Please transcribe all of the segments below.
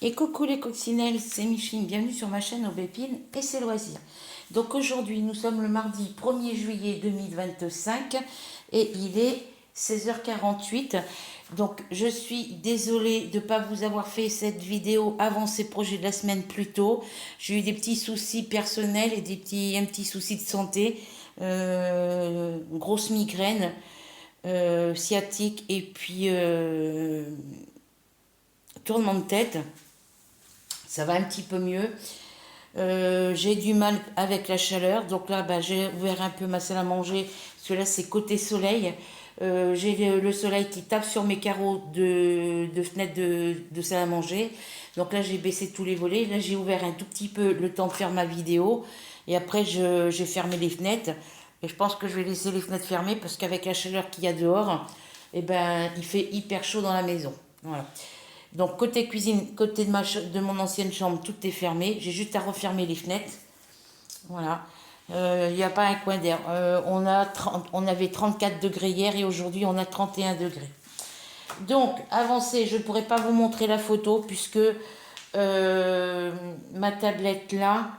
Et coucou les coccinelles, c'est Micheline, bienvenue sur ma chaîne Aubépine et ses loisirs. Donc aujourd'hui, nous sommes le mardi 1er juillet 2025 et il est 16h48. Donc je suis désolée de ne pas vous avoir fait cette vidéo avant ces projets de la semaine plus tôt. J'ai eu des petits soucis personnels et un petit souci de santé, grosse migraine sciatique et puis tournement de tête. Ça va un petit peu mieux. J'ai du mal avec la chaleur, donc là j'ai ouvert un peu ma salle à manger, parce que là c'est côté soleil. J'ai le soleil qui tape sur mes carreaux de fenêtre de salle à manger. Donc là j'ai baissé tous les volets. Là j'ai ouvert un tout petit peu le temps de faire ma vidéo. Et après j'ai fermé les fenêtres. Et je pense que je vais laisser les fenêtres fermées parce qu'avec la chaleur qu'il y a dehors, eh ben, il fait hyper chaud dans la maison. Voilà. Donc côté cuisine, côté de mon ancienne chambre, tout est fermé. J'ai juste à refermer les fenêtres. Voilà. Il n'y a pas un coin d'air. On avait 34 degrés hier et aujourd'hui on a 31 degrés. Donc avancez, je ne pourrai pas vous montrer la photo puisque ma tablette là,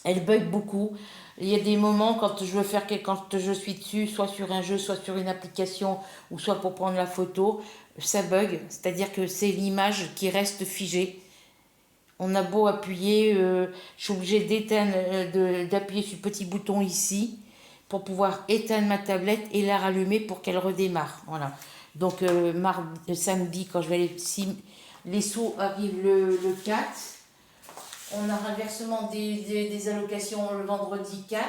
elle bug beaucoup. Il y a des moments quand je suis dessus, soit sur un jeu, soit sur une application, ou soit pour prendre la photo, ça bug. C'est-à-dire que c'est l'image qui reste figée. On a beau appuyer, je suis obligée d'appuyer sur le petit bouton ici pour pouvoir éteindre ma tablette et la rallumer pour qu'elle redémarre. Voilà. Donc samedi, quand je vais aller, si les sous arrivent le 4, on a un versement des allocations le vendredi 4.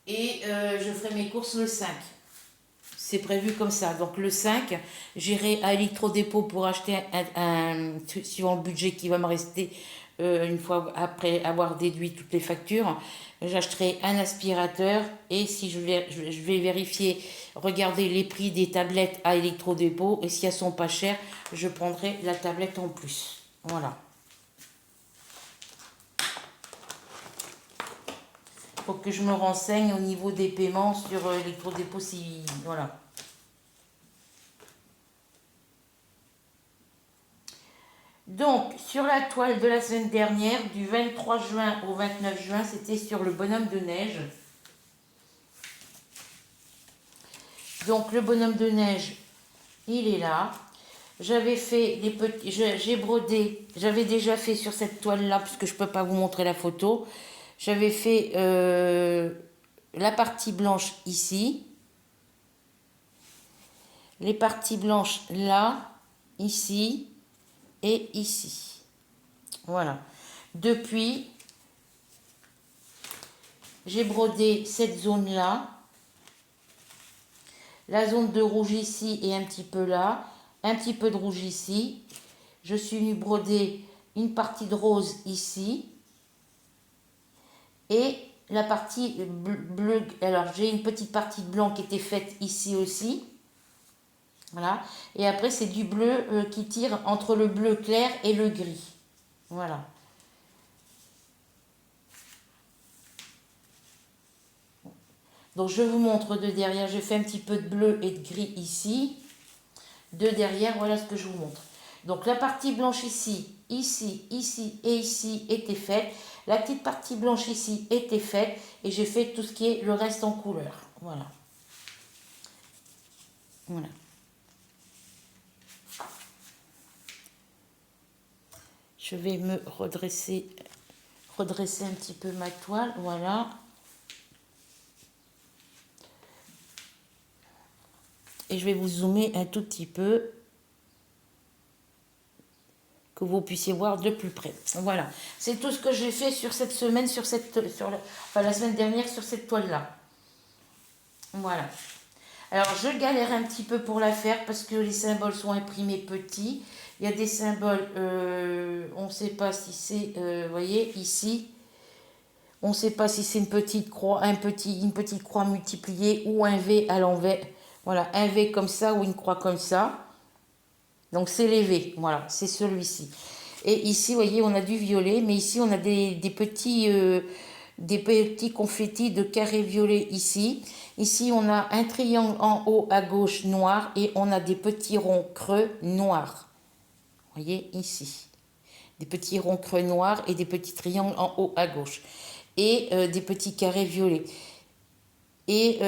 Et je ferai mes courses le 5. C'est prévu comme ça. Donc le 5, j'irai à Electrodépôt pour acheter suivant le budget qui va me rester une fois après avoir déduit toutes les factures. J'achèterai un aspirateur et si je vais vérifier, regarder les prix des tablettes à Electrodépôt et si elles sont pas chères, je prendrai la tablette en plus. Voilà. Faut que je me renseigne au niveau des paiements sur Electrodépôt. Voilà. Donc, sur la toile de la semaine dernière, du 23 juin au 29 juin, c'était sur le bonhomme de neige. Donc, le bonhomme de neige, il est là. J'avais fait des petits, j'ai brodé, j'avais déjà fait sur cette toile-là, puisque je ne peux pas vous montrer la photo. J'avais fait la partie blanche ici, les parties blanches là, ici et ici. Voilà. Depuis, j'ai brodé cette zone-là, la zone de rouge ici et un petit peu là, un petit peu de rouge ici. Je suis venue broder une partie de rose ici et la partie bleue. Alors j'ai une petite partie de blanc qui était faite ici aussi. Voilà. Et après c'est du bleu qui tire entre le bleu clair et le gris. Voilà. Donc je vous montre de derrière, j'ai fait un petit peu de bleu et de gris ici. De derrière, voilà ce que je vous montre. Donc la partie blanche ici, ici, ici et ici était faite. La petite partie blanche ici était faite. Et j'ai fait tout ce qui est le reste en couleur. Voilà. Voilà. Je vais me redresser un petit peu ma toile. Voilà. Et je vais vous zoomer un tout petit peu, que vous puissiez voir de plus près. Voilà, c'est tout ce que j'ai fait sur cette semaine, la semaine dernière sur cette toile-là. Voilà. Alors, je galère un petit peu pour la faire parce que les symboles sont imprimés petits. Il y a des symboles, on ne sait pas si c'est, vous voyez, ici, on ne sait pas si c'est une petite croix, une petite croix multipliée ou un V à l'envers. Voilà, un V comme ça ou une croix comme ça. Donc c'est les V, voilà, c'est celui-ci. Et ici, vous voyez, on a du violet, mais ici on a des petits des petits confettis de carrés violets ici. Ici, on a un triangle en haut à gauche noir et on a des petits ronds creux noirs. Vous voyez ici. Des petits ronds creux noirs et des petits triangles en haut à gauche. Et des petits carrés violets. Et,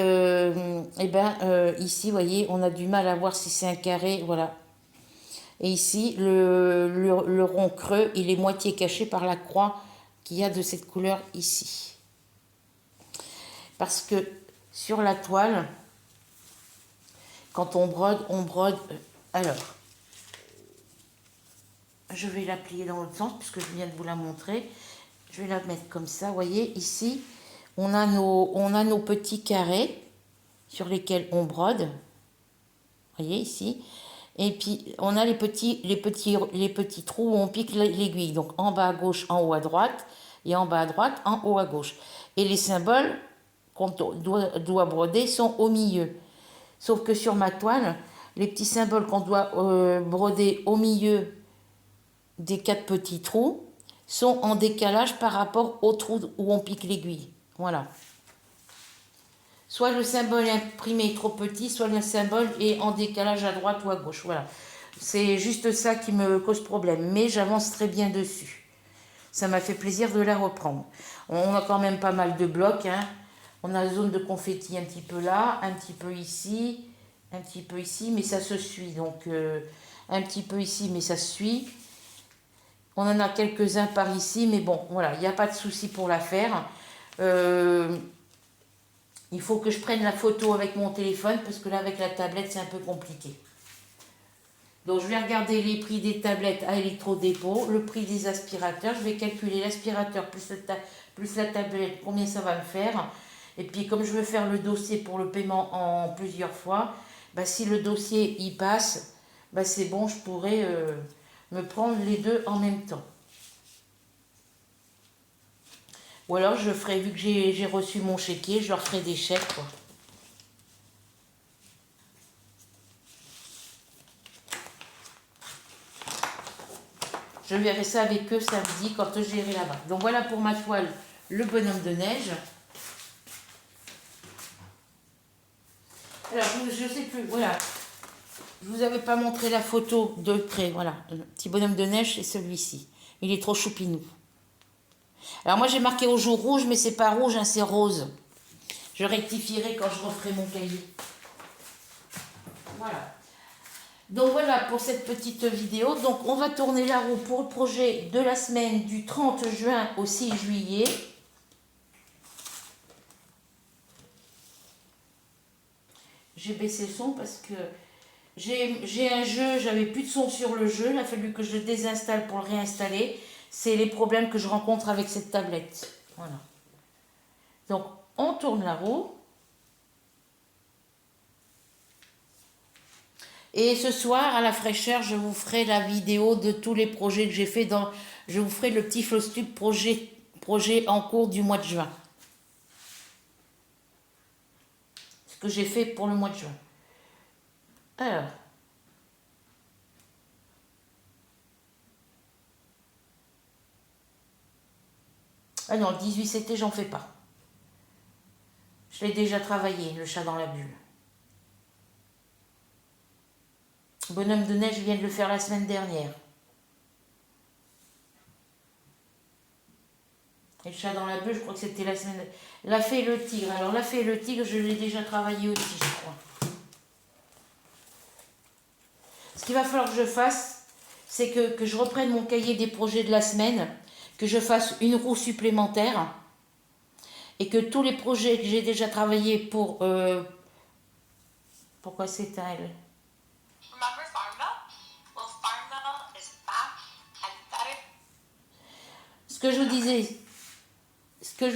ici, vous voyez, on a du mal à voir si c'est un carré, voilà. Et ici, le rond creux, il est moitié caché par la croix qu'il y a de cette couleur ici. Parce que sur la toile, quand on brode, alors, je vais la plier dans l'autre sens, puisque je viens de vous la montrer. Je vais la mettre comme ça, vous voyez, ici, on a nos petits carrés sur lesquels on brode. Vous voyez ici. Et puis, on a les petits trous où on pique l'aiguille. Donc, en bas à gauche, en haut à droite. Et en bas à droite, en haut à gauche. Et les symboles qu'on doit broder sont au milieu. Sauf que sur ma toile, les petits symboles qu'on doit broder au milieu des 4 petits trous sont en décalage par rapport au trou où on pique l'aiguille. Voilà. Soit le symbole imprimé est trop petit, soit le symbole est en décalage à droite ou à gauche. Voilà. C'est juste ça qui me cause problème. Mais j'avance très bien dessus. Ça m'a fait plaisir de la reprendre. On a quand même pas mal de blocs. Hein. On a la zone de confetti un petit peu là, un petit peu ici, un petit peu ici, mais ça se suit. Donc, un petit peu ici, mais ça se suit. On en a quelques-uns par ici, mais bon, voilà, il n'y a pas de souci pour la faire. Il faut que je prenne la photo avec mon téléphone, parce que là, avec la tablette, c'est un peu compliqué. Donc, je vais regarder les prix des tablettes à électrodépôt, le prix des aspirateurs. Je vais calculer l'aspirateur plus la tablette, combien ça va me faire. Et puis, comme je veux faire le dossier pour le paiement en plusieurs fois, bah, si le dossier y passe, bah, c'est bon, je pourrais me prendre les deux en même temps. Ou alors, je ferai, vu que j'ai reçu mon chéquier, je leur ferai des chèques, quoi. Je verrai ça avec eux samedi quand j'irai là-bas. Donc voilà pour ma toile, le bonhomme de neige. Alors, je ne sais plus, voilà. Je vous avais pas montré la photo de près, voilà. Le petit bonhomme de neige, c'est celui-ci. Il est trop choupinou. Alors moi, j'ai marqué au jour rouge, mais c'est pas rouge, hein, c'est rose. Je rectifierai quand je referai mon cahier. Voilà. Donc voilà pour cette petite vidéo. Donc on va tourner la roue pour le projet de la semaine du 30 juin au 6 juillet. J'ai baissé le son parce que j'ai un jeu, j'avais plus de son sur le jeu. Il a fallu que je le désinstalle pour le réinstaller. C'est les problèmes que je rencontre avec cette tablette. Voilà. Donc on tourne la roue. Et ce soir, à la fraîcheur, je vous ferai la vidéo de tous les projets que j'ai fait dans... Je vous ferai le petit Flowstube projet en cours du mois de juin. Ce que j'ai fait pour le mois de juin. Alors. Ah non, le 18 c'était, j'en fais pas. Je l'ai déjà travaillé, le chat dans la bulle. Bonhomme de neige, je viens de le faire la semaine dernière. Et le chat dans la bulle, je crois que c'était la semaine... La fée et le tigre. Alors, la fée et le tigre, je l'ai déjà travaillé aussi, je crois. Ce qu'il va falloir que je fasse, c'est que je reprenne mon cahier des projets de la semaine, que je fasse une roue supplémentaire et que tous les projets que j'ai déjà travaillés pour... Pourquoi c'est un L? Ce que je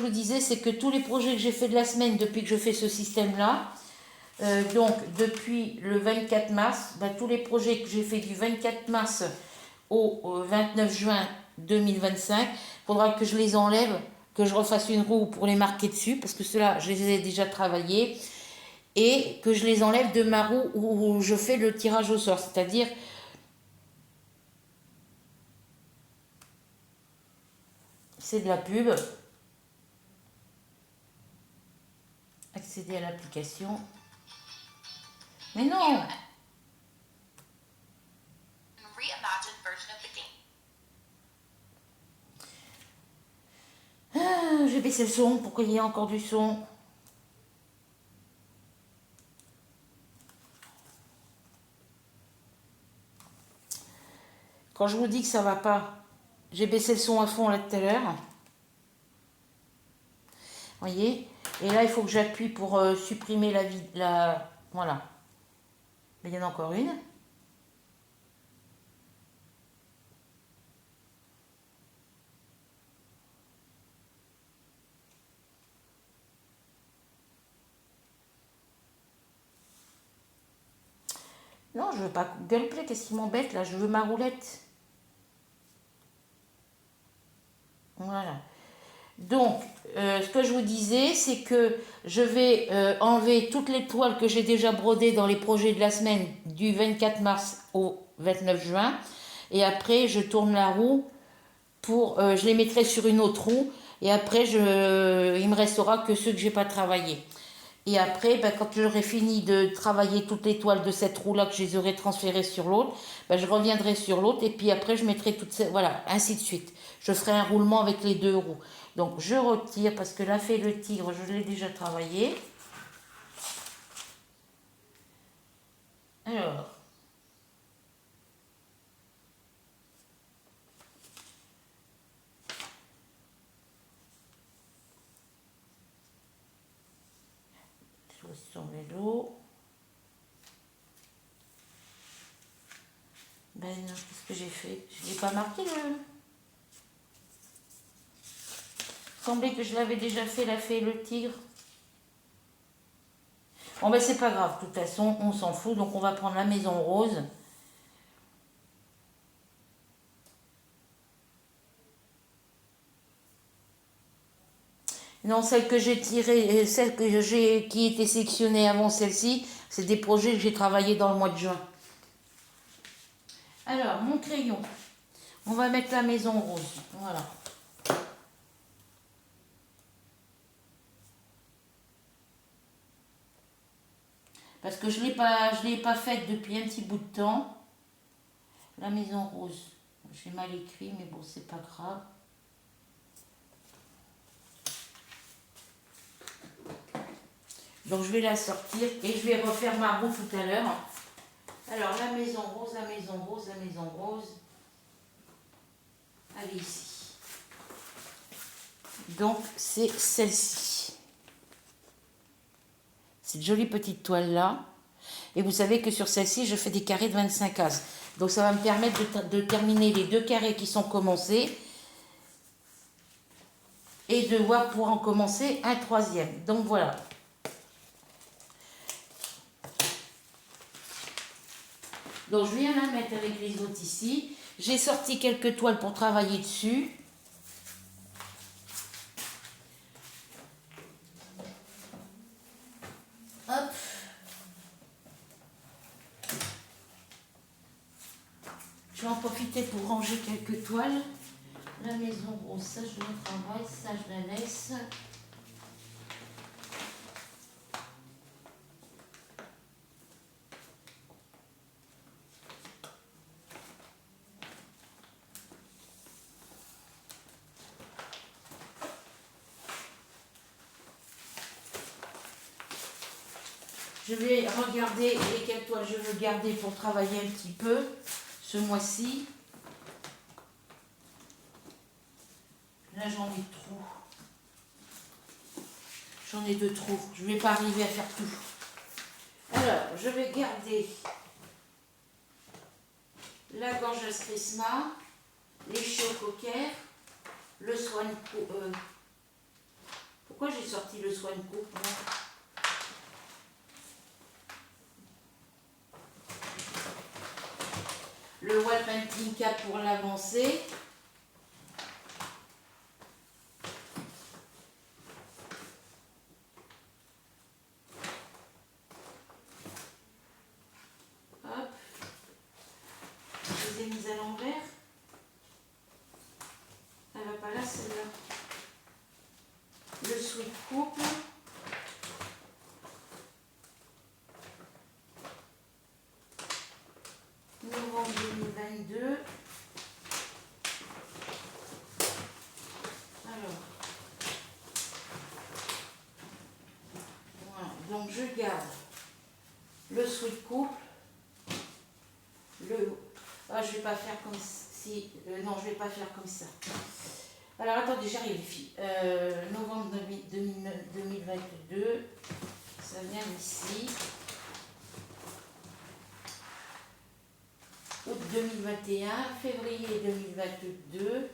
vous disais, c'est que tous les projets que j'ai fait de la semaine depuis que je fais ce système-là, donc depuis le 24 mars, tous les projets que j'ai fait du 24 mars au 29 juin 2025, il faudra que je les enlève, que je refasse une roue pour les marquer dessus, parce que ceux-là, je les ai déjà travaillés, et que je les enlève de ma roue où je fais le tirage au sort, c'est-à-dire... C'est de la pub. Accéder à l'application. Mais non! Ah, j'ai baissé le son. Pourquoi il y a encore du son? Quand je vous dis que ça va pas, j'ai baissé le son à fond là tout à l'heure. Voyez? Et là, il faut que j'appuie pour supprimer voilà. Il y en a encore une. Non, je veux pas Google Play, qu'est-ce qui m'embête là? Je veux ma roulette. Voilà. Donc, ce que je vous disais, c'est que je vais enlever toutes les toiles que j'ai déjà brodées dans les projets de la semaine du 24 mars au 29 juin. Et après, je tourne la roue je les mettrai sur une autre roue. Et après, il me restera que ceux que j'ai pas travaillés. Et après, ben, quand j'aurai fini de travailler toutes les toiles de cette roue-là, que je les aurai transférées sur l'autre, ben, je reviendrai sur l'autre et puis après, je mettrai toutes ces... Voilà, ainsi de suite. Je ferai un roulement avec les deux roues. Donc, je retire parce que la fée le tigre, je l'ai déjà travaillé. Alors... Sur son vélo. Ben non, qu'est-ce que j'ai fait? Je n'ai pas marqué le... Il semblait que je l'avais déjà fait, la fée et le tigre. Bon ben c'est pas grave, de toute façon, on s'en fout. Donc on va prendre la maison rose. Non, celle que j'ai tirée, celle qui était sélectionnée avant celle-ci, c'est des projets que j'ai travaillé dans le mois de juin. Alors, mon crayon. On va mettre la maison rose. Voilà. Parce que je l'ai pas faite depuis un petit bout de temps. La maison rose. J'ai mal écrit, mais bon, c'est pas grave. Donc, je vais la sortir et je vais refaire ma roue tout à l'heure. Alors, la maison rose, la maison rose, la maison rose. Elle est ici. Donc, c'est celle-ci. Cette jolie petite toile-là. Et vous savez que sur celle-ci, je fais des carrés de 25 cases. Donc, ça va me permettre de terminer les deux carrés qui sont commencés. Et de voir pour en commencer un troisième. Donc, voilà. Donc, je viens la mettre avec les autres ici. J'ai sorti quelques toiles pour travailler dessus. Hop. Je vais en profiter pour ranger quelques toiles. La maison rose, ça je le travaille, ça je la laisse. Je vais regarder lesquelles toiles je veux garder pour travailler un petit peu ce mois-ci. Là, j'en ai trop. J'en ai de trop. Je ne vais pas arriver à faire tout. Alors, je vais garder la gorgeuse Christmas, les chiots coquers, le Swan Coupe. Pourquoi j'ai sorti le Swan Coupe? Le Wall Painting Cap pour l'avancer. Hop. Je les ai mises à l'envers. Elle va pas là, celle-là. Le Sweet Coupe. novembre 2022. Alors, voilà. Donc je garde le sweat couple, je vais pas faire comme si, non, je vais pas faire comme ça. Alors attendez, j'arrive les filles. Novembre 2022, ça vient ici. Août 2021, février 2022.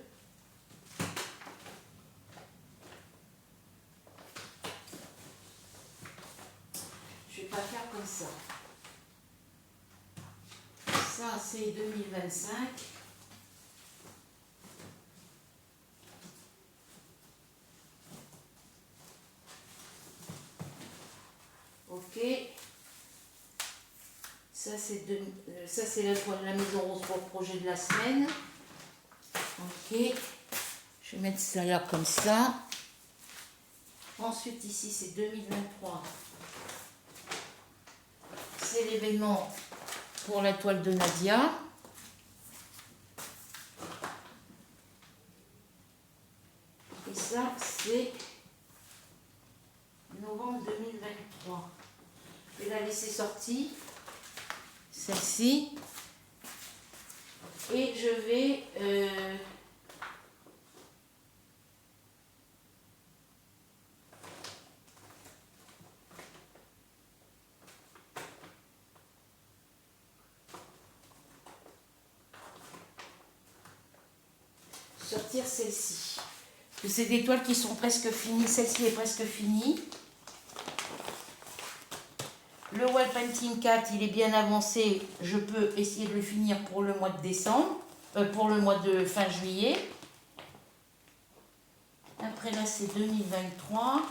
Je vais pas faire comme ça. Ça c'est 2025. Ok. Ça c'est la toile de la maison rose pour le projet de la semaine. Ok. Je vais mettre ça là comme ça. Ensuite ici c'est 2023. C'est l'événement pour la toile de Nadia. Et ça c'est novembre 2023. Je vais la laisser sortie. Celle-ci. Et je vais sortir celle-ci. Parce que c'est des toiles qui sont presque finies. Celle-ci est presque finie. Le wall painting 4, il est bien avancé. Je peux essayer de le finir pour le mois de décembre. Pour le mois de fin juillet. Après là, c'est 2023.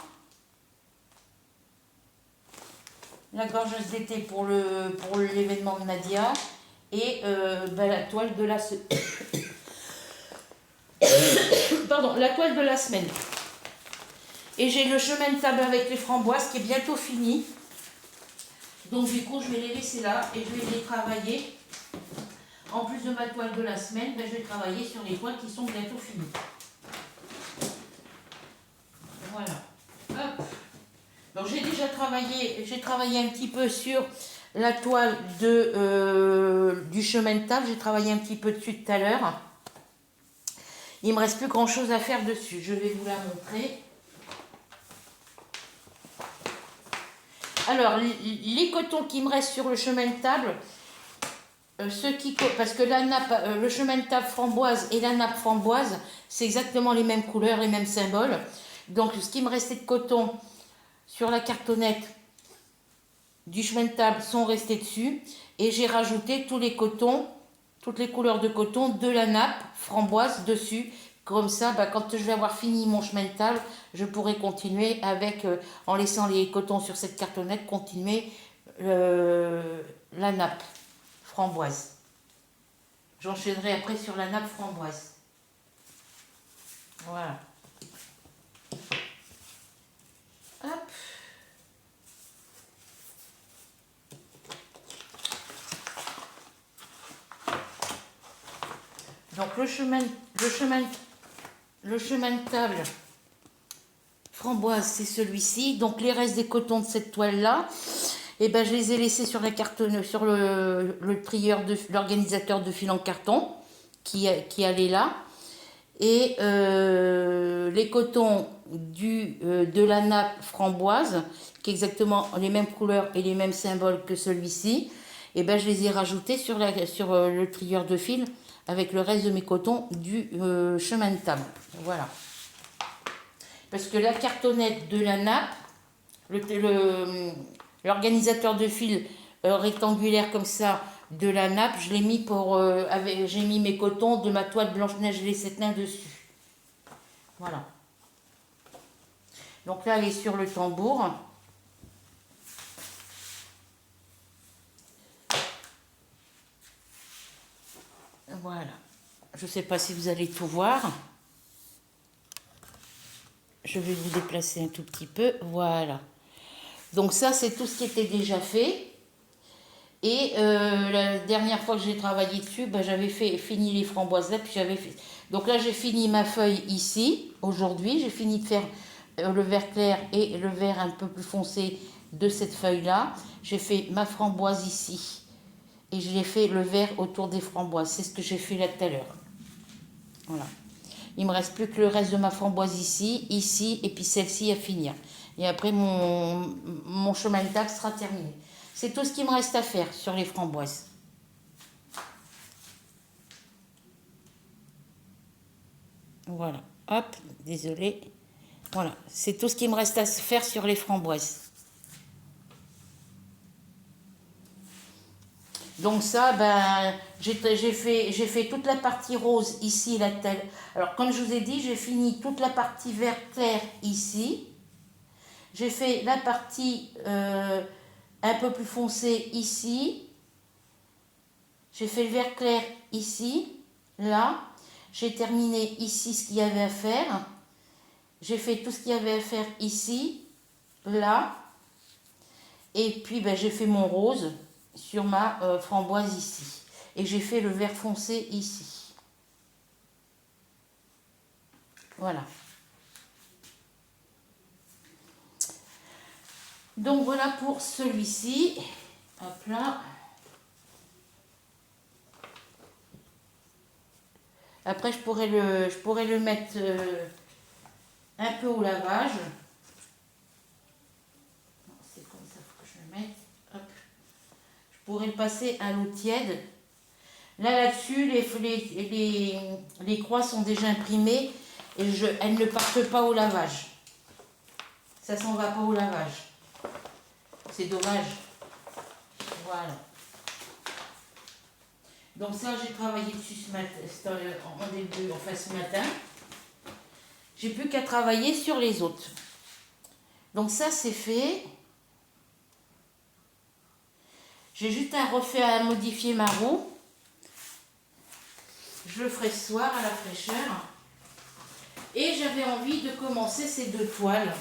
La gorgeuse d'été pour l'événement de Nadia. Et la toile de la... Pardon, la toile de la semaine. Et j'ai le chemin de table avec les framboises qui est bientôt fini. Donc du coup, je vais les laisser là et je vais les travailler. En plus de ma toile de la semaine, je vais travailler sur les toiles qui sont bientôt finies. Voilà. Hop. Donc j'ai déjà travaillé, un petit peu sur la toile du chemin de table. J'ai travaillé un petit peu dessus tout à l'heure. Il ne me reste plus grand chose à faire dessus. Je vais vous la montrer. Alors, les cotons qui me restent sur le chemin de table, parce que la nappe, le chemin de table framboise et la nappe framboise, c'est exactement les mêmes couleurs, les mêmes symboles. Donc, ce qui me restait de coton sur la cartonnette du chemin de table sont restés dessus. Et j'ai rajouté tous les cotons, toutes les couleurs de coton de la nappe framboise dessus. Comme ça, quand je vais avoir fini mon chemin de table, je pourrai continuer avec, en laissant les cotons sur cette cartonnette, continuer la nappe framboise. J'enchaînerai après sur la nappe framboise. Voilà. Hop. Donc le chemin de table framboise, c'est celui-ci. Donc les restes des cotons de cette toile-là, je les ai laissés sur la carton, sur le trieur de l'organisateur de fil en carton qui allait là. Et les cotons de la nappe framboise, qui est exactement les mêmes couleurs et les mêmes symboles que celui-ci, je les ai rajoutés sur le trieur de fil avec le reste de mes cotons du chemin de table. Voilà. Parce que la cartonnette de la nappe, l'organisateur de fil rectangulaire comme ça de la nappe, je l'ai mis j'ai mis mes cotons de ma toile Blanche-Neige et les 7 nains dessus. Voilà. Donc là, elle est sur le tambour. Voilà. Je ne sais pas si vous allez tout voir. Je vais vous déplacer un tout petit peu. Voilà. Donc ça, c'est tout ce qui était déjà fait. Et la dernière fois que j'ai travaillé dessus, ben, j'avais fini les framboises là, puis j'avais fait. Donc là, j'ai fini ma feuille ici, aujourd'hui. J'ai fini de faire le vert clair et le vert un peu plus foncé de cette feuille-là. J'ai fait ma framboise ici. Et j'ai fait le vert autour des framboises. C'est ce que j'ai fait là tout à l'heure. Voilà. Il me reste plus que le reste de ma framboise ici, ici, et puis celle-ci à finir. Et après, mon chemin de table sera terminé. C'est tout ce qui me reste à faire sur les framboises. Voilà. Hop, désolé. Voilà, c'est tout ce qui me reste à faire sur les framboises. Donc ça, ben, j'ai fait toute la partie rose ici, la telle. Alors, comme je vous ai dit, j'ai fini toute la partie vert clair ici. J'ai fait la partie un peu plus foncée ici. J'ai fait le vert clair ici, là. J'ai terminé ici ce qu'il y avait à faire. J'ai fait tout ce qu'il y avait à faire ici, là. Et puis, ben, j'ai fait mon rose sur ma framboise ici. Et j'ai fait le vert foncé ici. Voilà. Donc, voilà pour celui-ci. Hop là. Après, je pourrais le mettre un peu au lavage. C'est comme ça que je le mette. Hop. Je pourrais le passer à l'eau tiède. Là-dessus, les croix sont déjà imprimées et elles ne partent pas au lavage. Ça s'en va pas au lavage. C'est dommage. Voilà. Donc ça, j'ai travaillé dessus ce matin, ce matin. J'ai plus qu'à travailler sur les autres. Donc ça, c'est fait. J'ai juste à modifier ma roue. Je le ferai ce soir à la fraîcheur. Et j'avais envie de commencer ces deux toiles.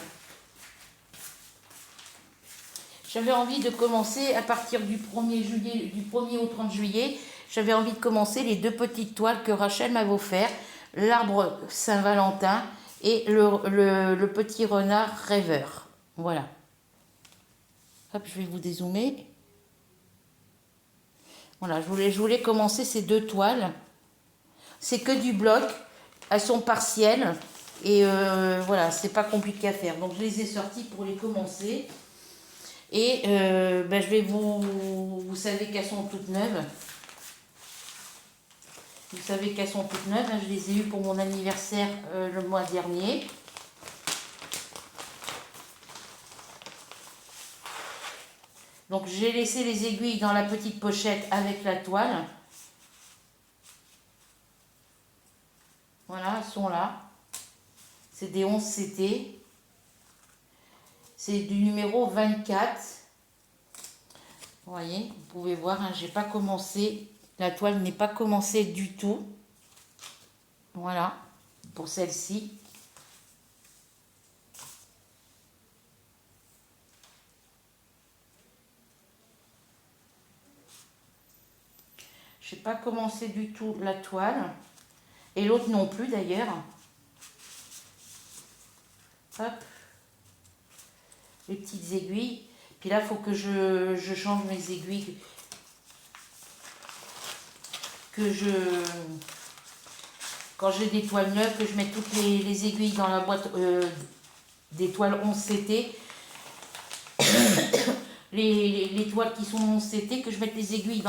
J'avais envie de commencer à partir du 1er juillet, du 1er au 30 juillet. J'avais envie de commencer les deux petites toiles que Rachel m'avait offert. L'arbre Saint-Valentin et le petit renard rêveur. Voilà. Hop, je vais vous dézoomer. Voilà, je voulais commencer ces deux toiles. C'est que du bloc. Elles sont partielles. Et voilà, c'est pas compliqué à faire. Donc je les ai sorties pour les commencer. Et ben, vous savez qu'elles sont toutes neuves. Vous savez qu'elles sont toutes neuves. Je les ai eues pour mon anniversaire le mois dernier. Donc j'ai laissé les aiguilles dans la petite pochette avec la toile. Voilà, elles sont là. C'est des 11 CT. C'est du numéro 24. Vous voyez, vous pouvez voir, hein, j'ai pas commencé. La toile n'est pas commencée du tout. Voilà, pour celle-ci. Je n'ai pas commencé du tout la toile. Et l'autre non plus d'ailleurs. Hop. Les petites aiguilles. Puis là, il faut que je change mes aiguilles. Quand j'ai des toiles neuves, que je mette toutes les aiguilles dans la boîte des toiles 11 CT. les toiles qui sont 11 CT, que je mette les aiguilles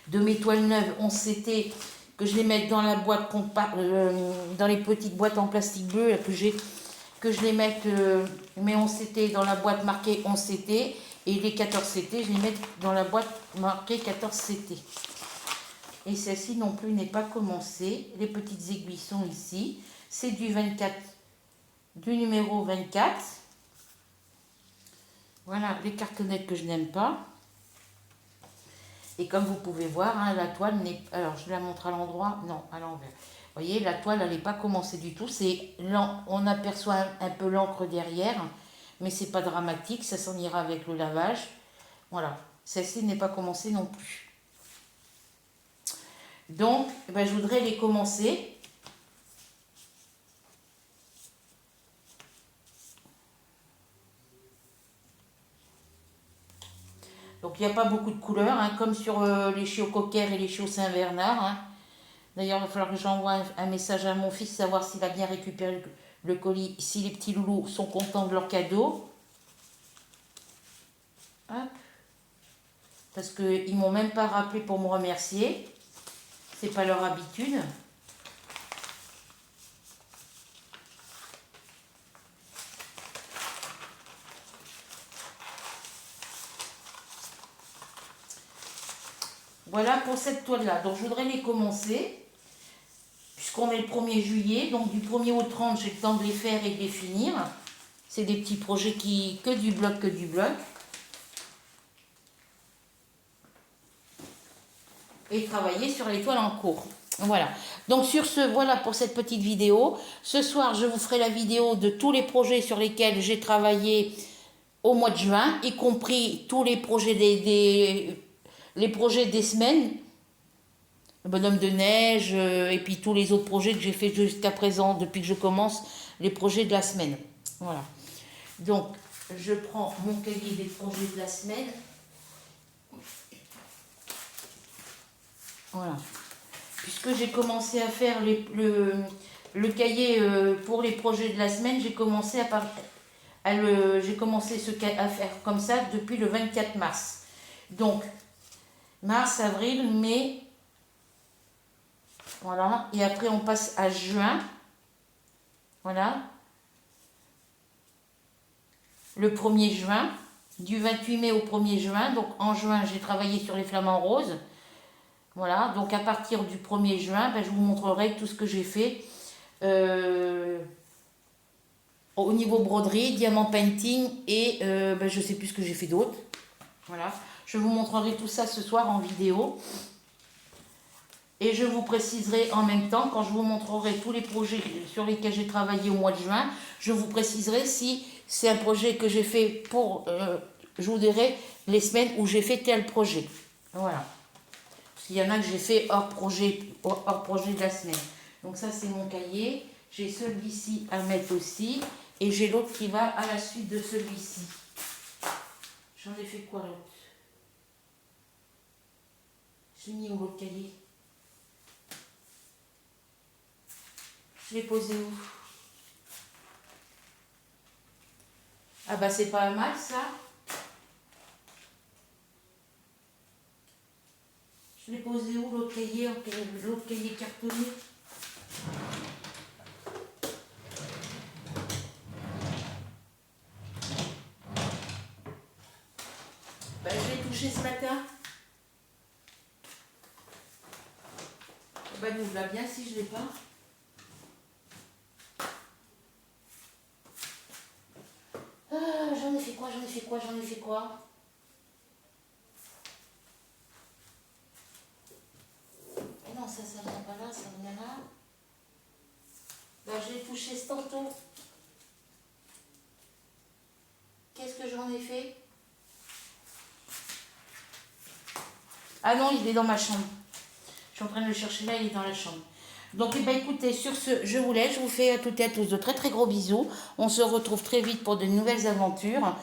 de mes toiles neuves 11 CT, que je les mette dans la boîte, dans les petites boîtes en plastique bleu là, que je les mette mes 11 CT dans la boîte marquée 11 CT et les 14 CT, je les mette dans la boîte marquée 14 CT. Et celle-ci non plus n'est pas commencée. Les petites aiguilles sont ici. C'est du 24, du numéro 24. Voilà les cartonnettes que je n'aime pas. Et comme vous pouvez voir, hein, la toile n'est... Alors, je la montre à l'endroit. Non, à l'envers. Vous voyez, la toile, elle n'est pas commencée du tout. On aperçoit un peu l'encre derrière, mais c'est pas dramatique. Ça s'en ira avec le lavage. Voilà. Celle-ci n'est pas commencée non plus. Donc, ben, je voudrais les commencer. Donc, il n'y a pas beaucoup de couleurs, hein, comme sur les chiots Cocker et les chiots Saint-Bernard. Hein. D'ailleurs, il va falloir que j'envoie un message à mon fils, savoir s'il a bien récupéré le colis, si les petits loulous sont contents de leur cadeau. Hop. Parce qu'ils ne m'ont même pas rappelé pour me remercier. C'est pas leur habitude. Voilà pour cette toile-là. Donc, je voudrais les commencer, puisqu'on est le 1er juillet. Donc, du 1er au 30, j'ai le temps de les faire et de les finir. C'est des petits projets que du bloc. Et travailler sur les toiles en cours. Voilà. Donc, sur ce, voilà pour cette petite vidéo. Ce soir, je vous ferai la vidéo de tous les projets sur lesquels j'ai travaillé au mois de juin, y compris tous les projets les projets des semaines, le bonhomme de neige, et puis tous les autres projets que j'ai fait jusqu'à présent, depuis que je commence, les projets de la semaine. Voilà. Donc, je prends mon cahier des projets de la semaine. Voilà. Puisque j'ai commencé à faire le cahier pour les projets de la semaine, j'ai commencé à faire comme ça depuis le 24 mars. Donc, mars, avril, mai, voilà, et après on passe à juin, voilà, le 1er juin, du 28 mai au 1er juin, donc en juin j'ai travaillé sur les flamants roses, voilà, donc à partir du 1er juin, ben, je vous montrerai tout ce que j'ai fait au niveau broderie, diamant painting et ben, je sais plus ce que j'ai fait d'autre, voilà. Je vous montrerai tout ça ce soir en vidéo. Et je vous préciserai en même temps, quand je vous montrerai tous les projets sur lesquels j'ai travaillé au mois de juin, je vous préciserai si c'est un projet que j'ai fait pour... je vous dirai les semaines où j'ai fait tel projet. Voilà. Parce qu'il y en a que j'ai fait hors projet de la semaine. Donc ça, c'est mon cahier. J'ai celui-ci à mettre aussi. Et j'ai l'autre qui va à la suite de celui-ci. J'en ai fait quoi l'autre? J'ai mis où l'autre cahier? Je l'ai posé où? Ah bah c'est pas mal ça. Je l'ai posé où l'autre cahier cartonné? Bah je l'ai touché ce matin. Bah nous voilà bien si je l'ai pas. J'en ai fait quoi? Et non, ça vient pas là, ça vient là. Bah, je l'ai touché ce tantôt. Qu'est-ce que j'en ai fait? Ah non, il est dans ma chambre. Je suis en train de le chercher là, il est dans la chambre. Donc, eh ben, écoutez, sur ce, je vous laisse. Je vous fais à toutes et à tous de très très gros bisous. On se retrouve très vite pour de nouvelles aventures.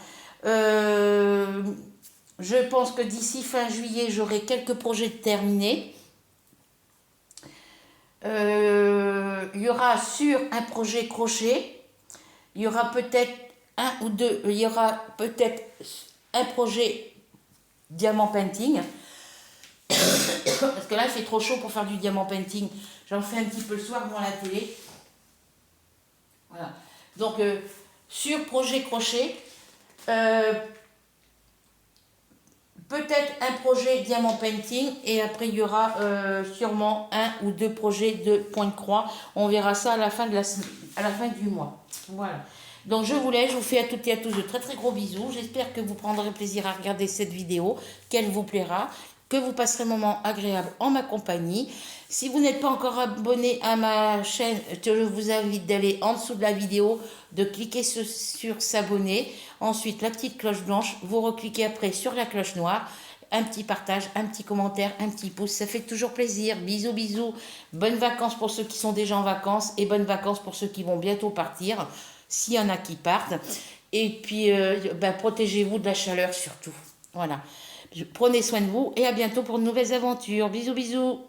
Je pense que d'ici fin juillet, j'aurai quelques projets terminés. Il y aura sur un projet crochet, il y aura peut-être un projet diamant painting. Parce que là, il fait trop chaud pour faire du diamant painting. J'en fais un petit peu le soir devant la télé. Voilà. Donc, sur projet crochet, peut-être un projet diamant painting et après il y aura sûrement un ou deux projets de point de croix. On verra ça à la fin du mois. Voilà. Donc je vous laisse, je vous fais à toutes et à tous de très très gros bisous. J'espère que vous prendrez plaisir à regarder cette vidéo, qu'elle vous plaira, que vous passerez un moment agréable en ma compagnie. Si vous n'êtes pas encore abonné à ma chaîne, je vous invite d'aller en dessous de la vidéo, de cliquer sur s'abonner. Ensuite, la petite cloche blanche, vous recliquez après sur la cloche noire. un petit partage, un petit commentaire, un petit pouce, ça fait toujours plaisir. Bisous, bisous. Bonnes vacances pour ceux qui sont déjà en vacances et bonnes vacances pour ceux qui vont bientôt partir, s'il y en a qui partent. Et puis, protégez-vous de la chaleur surtout. Voilà. Prenez soin de vous et à bientôt pour de nouvelles aventures. Bisous, bisous.